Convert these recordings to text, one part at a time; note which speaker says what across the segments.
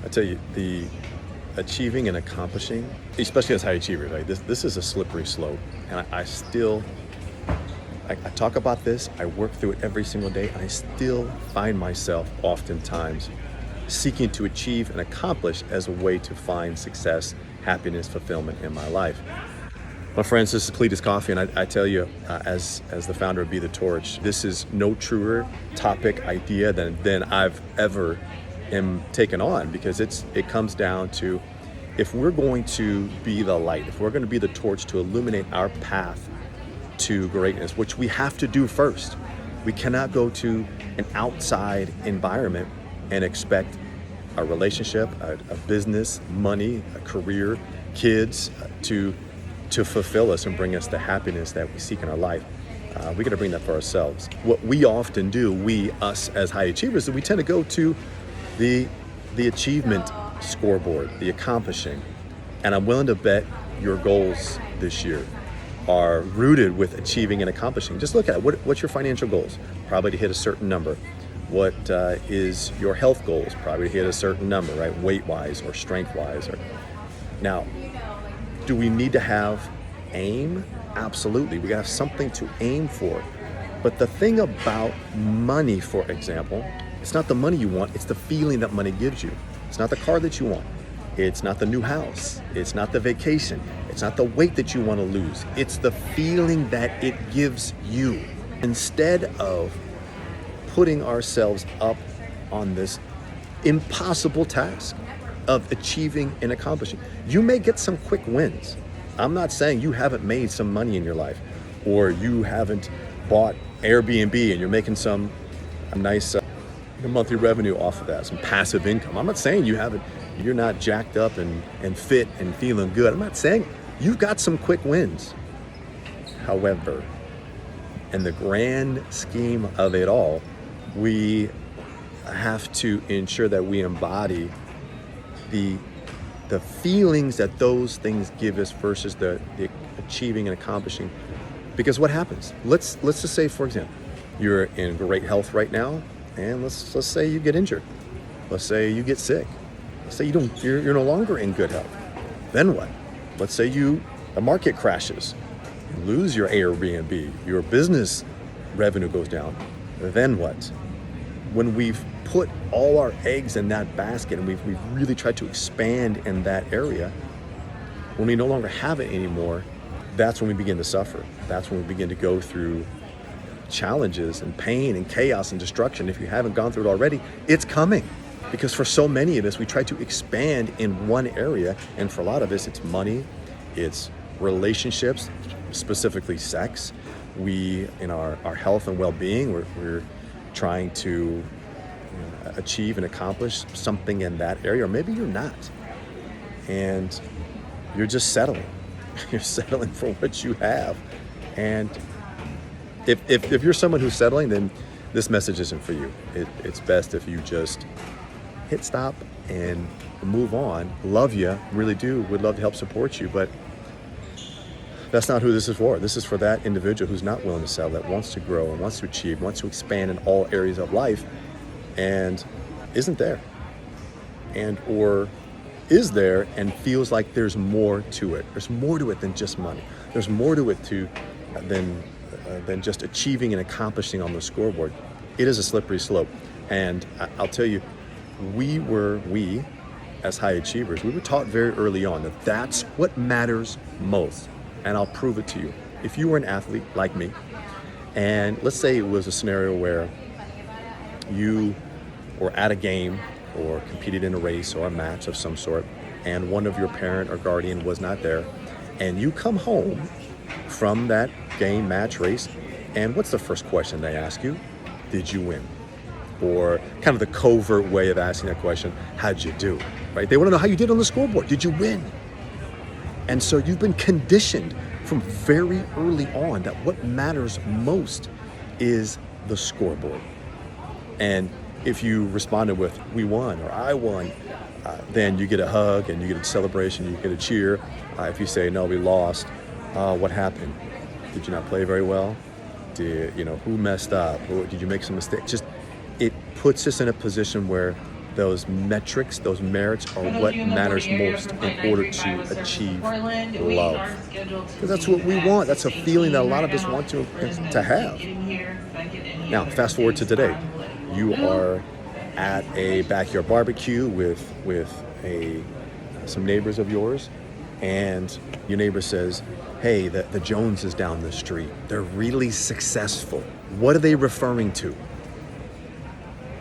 Speaker 1: I tell you, the achieving and accomplishing, especially as high achievers, right? This is a slippery slope, and I talk about this. I work through it every single day, and I still find myself oftentimes seeking to achieve and accomplish as a way to find success, happiness, fulfillment in my life. My friends, this is Cletuscoffey, and I tell you, as the founder of Be the Torch, this is no truer topic idea than I've ever am taken on, because it comes down to, if we're going to be the light, if we're going to be the torch to illuminate our path to greatness, which we have to do first. We cannot go to an outside environment and expect a relationship, a business, money, a career, kids to fulfill us and bring us the happiness that we seek in our life. We got to bring that for ourselves. What we often do, us as high achievers, is we tend to go to the achievement scoreboard, the accomplishing. And I'm willing to bet your goals this year are rooted with achieving and accomplishing. Just look at it. What's your financial goals? Probably to hit a certain number. What is your health goals? Probably to hit a certain number, right? Weight-wise or strength-wise. Now, do we need to have aim? Absolutely. We got to have something to aim for. But the thing about money, for example, it's not the money you want, it's the feeling that money gives you. It's not the car that you want. It's not the new house. It's not the vacation. It's not the weight that you want to lose. It's the feeling that it gives you. Instead of putting ourselves up on this impossible task of achieving and accomplishing, you may get some quick wins. I'm not saying you haven't made some money in your life, or you haven't bought Airbnb and you're making some nice monthly revenue off of that, some passive income. I'm not saying you're not jacked up and fit and feeling good. I'm not saying you've got some quick wins. However, in the grand scheme of it all, we have to ensure that we embody the feelings that those things give us versus the achieving and accomplishing. Because what happens? Let's just say, for example, you're in great health right now, and let's say you get injured. Let's say you get sick. Let's say you're no longer in good health. Then what? Let's say the market crashes, you lose your Airbnb, your business revenue goes down. Then what? When we've put all our eggs in that basket and we've really tried to expand in that area, when we no longer have it anymore, that's when we begin to suffer. That's when we begin to go through challenges and pain and chaos and destruction. If you haven't gone through it already, it's coming. Because for so many of us, we try to expand in one area, and for a lot of us, it's money, it's relationships, specifically sex. In our health and well-being, we're trying to achieve and accomplish something in that area, or maybe you're not, and you're just settling. You're settling for what you have. And if you're someone who's settling, then this message isn't for you. It's best if you just hit stop and move on. Love you, really do. Would love to help support you, but that's not who this is for. This is for that individual who's not willing to settle, that wants to grow and wants to achieve, wants to expand in all areas of life, and isn't there, or is there and feels like there's more to it. There's more to it than just money. There's more to it than just achieving and accomplishing on the scoreboard. It is a slippery slope. And I'll tell you, we as high achievers, we were taught very early on that that's what matters most. And I'll prove it to you. If you were an athlete like me, and let's say it was a scenario where you were at a game or competed in a race or a match of some sort, and one of your parent or guardian was not there, and you come home from that game, match, race, and what's the first question they ask you? Did you win? Or kind of the covert way of asking that question, how'd you do? Right? They want to know how you did on the scoreboard. Did you win? And so you've been conditioned from very early on that what matters most is the scoreboard. And if you responded with, we won, or I won, then you get a hug and you get a celebration, you get a cheer. If you say, no, we lost, what happened? Did you not play very well? Who messed up? Or did you make some mistakes? Just, it puts us in a position where those metrics, those merits are what matters most in order to achieve love. Because that's what we want. That's a feeling that a lot of us want to have. Now, fast forward to today. You are at a backyard barbecue with some neighbors of yours, and your neighbor says, hey, the Joneses down the street, they're really successful. What are they referring to?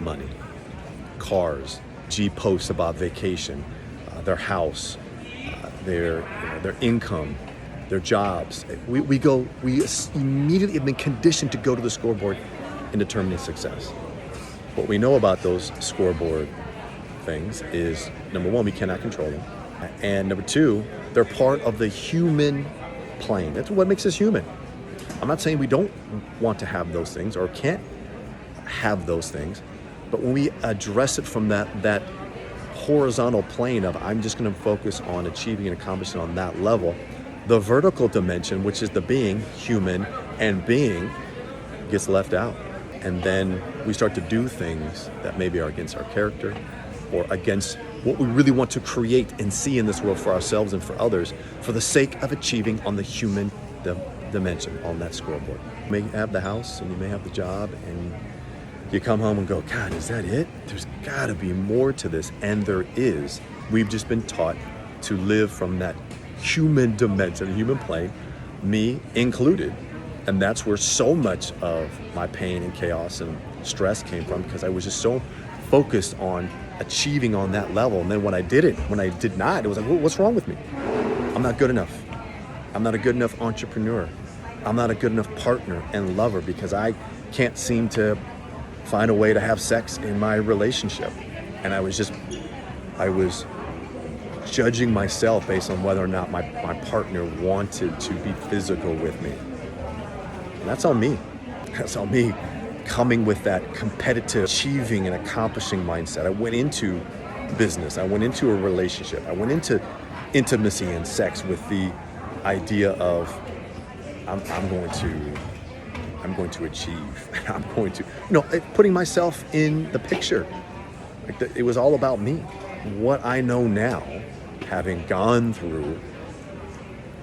Speaker 1: Money, cars, posts about vacation, their house, their income, their jobs. We immediately have been conditioned to go to the scoreboard in determining success. What we know about those scoreboard things is, number one, we cannot control them. And number two, they're part of the human plane. That's what makes us human. I'm not saying we don't want to have those things or can't have those things, but when we address it from that horizontal plane of I'm just going to focus on achieving and accomplishing on that level, the vertical dimension, which is the being, human and being, gets left out. And then we start to do things that maybe are against our character or against what we really want to create and see in this world for ourselves and for others for the sake of achieving on the human dimension on that scoreboard. You may have the house and you may have the job and you come home and go, God, is that it? There's got to be more to this. And there is. We've just been taught to live from that human dimension, the human plane, me included. And that's where so much of my pain and chaos and stress came from, because I was just so focused on achieving on that level. And then when I did not, it was like, well, what's wrong with me? I'm not good enough. I'm not a good enough entrepreneur. I'm not a good enough partner and lover because I can't seem to find a way to have sex in my relationship. And I was judging myself based on whether or not my partner wanted to be physical with me. And that's on me. That's on me coming with that competitive, achieving and accomplishing mindset. I went into business. I went into a relationship. I went into intimacy and sex with the idea of I'm going to achieve. I'm going to, putting myself in the picture. It was all about me. What I know now, having gone through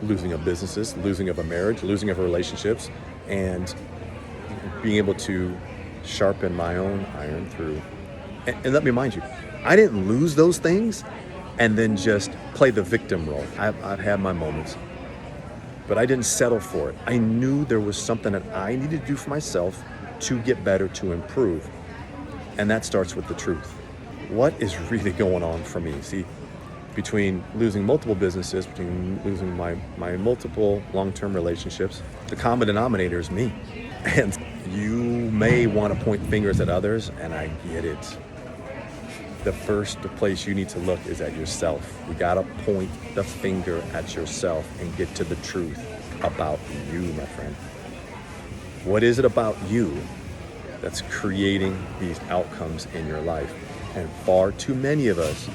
Speaker 1: losing of businesses, losing of a marriage, losing of relationships, and being able to sharpen my own iron through. And let me remind you, I didn't lose those things and then just play the victim role. I've had my moments, but I didn't settle for it. I knew there was something that I needed to do for myself to get better, to improve. And that starts with the truth. What is really going on for me? See, between losing multiple businesses, between losing my multiple long-term relationships, the common denominator is me. And you may want to point fingers at others, and I get it. The place you need to look is at yourself. You gotta point the finger at yourself and get to the truth about you, my friend. What is it about you that's creating these outcomes in your life? And far too many of us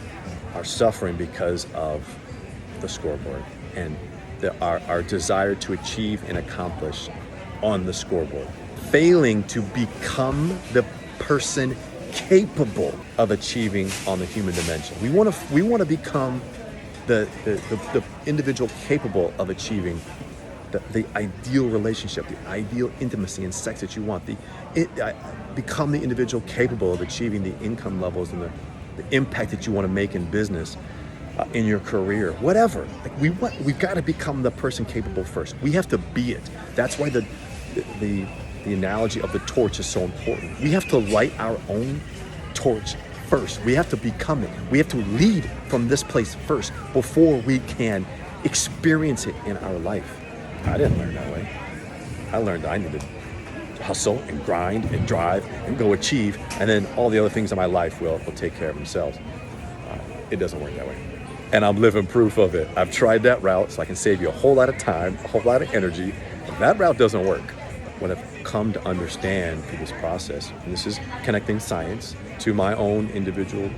Speaker 1: are suffering because of the scoreboard and our desire to achieve and accomplish on the scoreboard. Failing to become the person capable of achieving on the human dimension. We want to become the individual capable of achieving the ideal relationship, the ideal intimacy and sex that you want. Become the individual capable of achieving the income levels and the impact that you want to make in business, in your career, whatever. We've got to become the person capable first. We have to be it. That's why the analogy of the torch is so important. We have to light our own torch first. We have to become it. We have to lead from this place first before we can experience it in our life. I didn't learn that way. I learned I needed to hustle and grind and drive and go achieve, and then all the other things in my life will take care of themselves. It doesn't work that way. And I'm living proof of it. I've tried that route so I can save you a whole lot of time, a whole lot of energy. That route doesn't work. What I've come to understand through this process, and this is connecting science to my own individual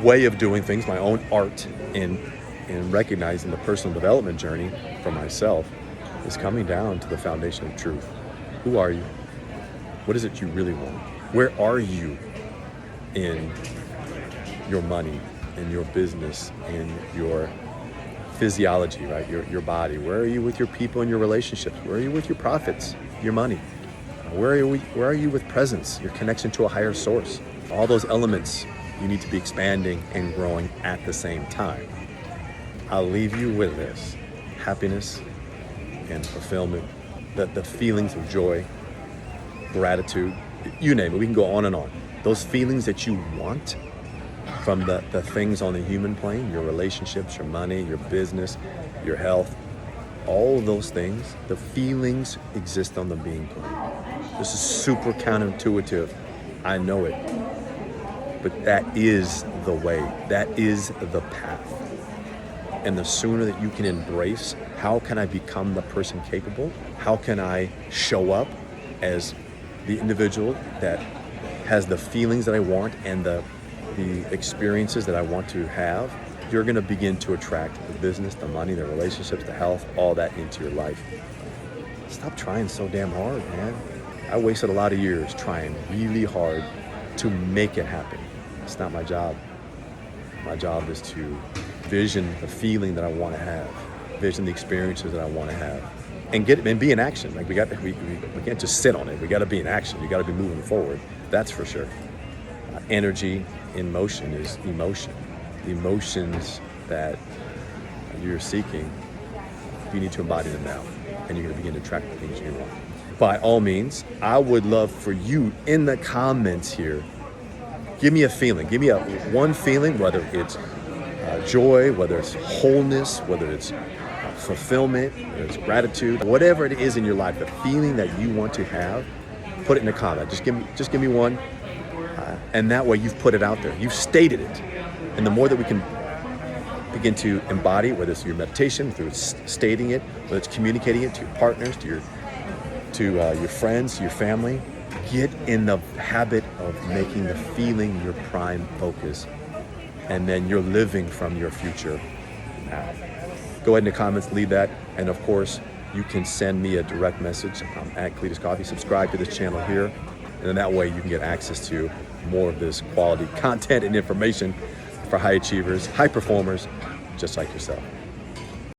Speaker 1: way of doing things, my own art in recognizing the personal development journey for myself, is coming down to the foundation of truth. Who are you? What is it you really want? Where are you in your money, in your business, in your physiology, right? Your body. Where are you with your people and your relationships? Where are you with your profits, your money? Where are you with presence, your connection to a higher source? All those elements you need to be expanding and growing at the same time. I'll leave you with this: happiness and fulfillment, the feelings of joy, gratitude, you name it. We can go on and on. Those feelings that you want from the things on the human plane, your relationships, your money, your business, your health, all of those things, the feelings exist on the being plane. This is super counterintuitive. I know it. But that is the way. That is the path. And the sooner that you can embrace, how can I become the person capable? How can I show up as the individual that has the feelings that I want and the experiences that I want to have? You're going to begin to attract the business, the money, the relationships, the health, all that into your life. Stop trying so damn hard, man. I wasted a lot of years trying really hard to make it happen. It's not my job. My job is to vision the feeling that I want to have, vision the experiences that I want to have, and get it and be in action. Like we can't just sit on it. We got to be in action. You got to be moving forward. That's for sure. Energy in motion is emotion. The emotions that you're seeking, you need to embody them now, and you're going to begin to attract the things you want. By all means, I would love for you in the comments here, give me a feeling. Give me one feeling, whether it's joy, whether it's wholeness, whether it's fulfillment, whether it's gratitude, whatever it is in your life, the feeling that you want to have, put it in a comment. Just give me one, and that way you've put it out there. You've stated it, and the more that we can begin to embody, whether it's your meditation, through stating it, whether it's communicating it to your partners, to your friends, to your family, get in the habit of making the feeling your prime focus, and then you're living from your future now. Go ahead in the comments, leave that, and of course, you can send me a direct message. I'm at cletuscoffey. Subscribe to this channel here, and then that way you can get access to more of this quality content and information for high achievers, high performers, just like yourself.